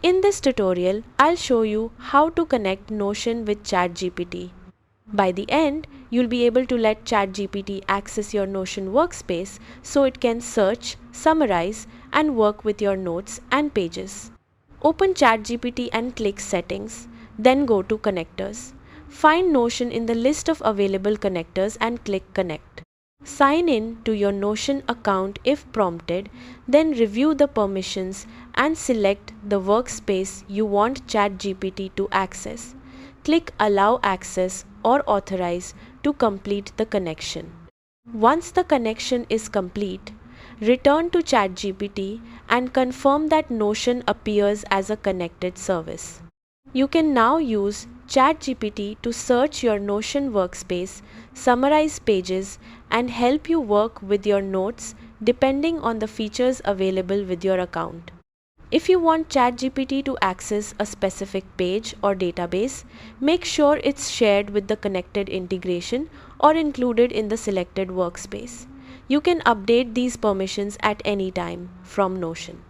In this tutorial, I'll show you how to connect Notion with ChatGPT. By the end, you'll be able to let ChatGPT access your Notion workspace so it can search, summarize, and work with your notes and pages. Open ChatGPT and click Settings, then go to Connectors. Find Notion in the list of available connectors and click Connect. Sign in to your Notion account if prompted, then review the permissions and select the workspace you want ChatGPT to access. Click Allow Access or Authorize to complete the connection. Once the connection is complete, return to ChatGPT and confirm that Notion appears as a connected service. You can now use ChatGPT to search your Notion workspace, summarize pages, and help you work with your notes depending on the features available with your account. If you want ChatGPT to access a specific page or database, make sure it's shared with the connected integration or included in the selected workspace. You can update these permissions at any time from Notion.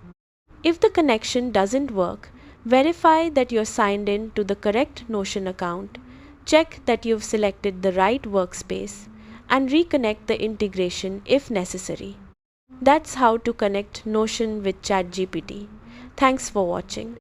If the connection doesn't work, verify that you're signed in to the correct Notion account, check that you've selected the right workspace, and reconnect the integration if necessary. That's how to connect Notion with ChatGPT. Thanks for watching.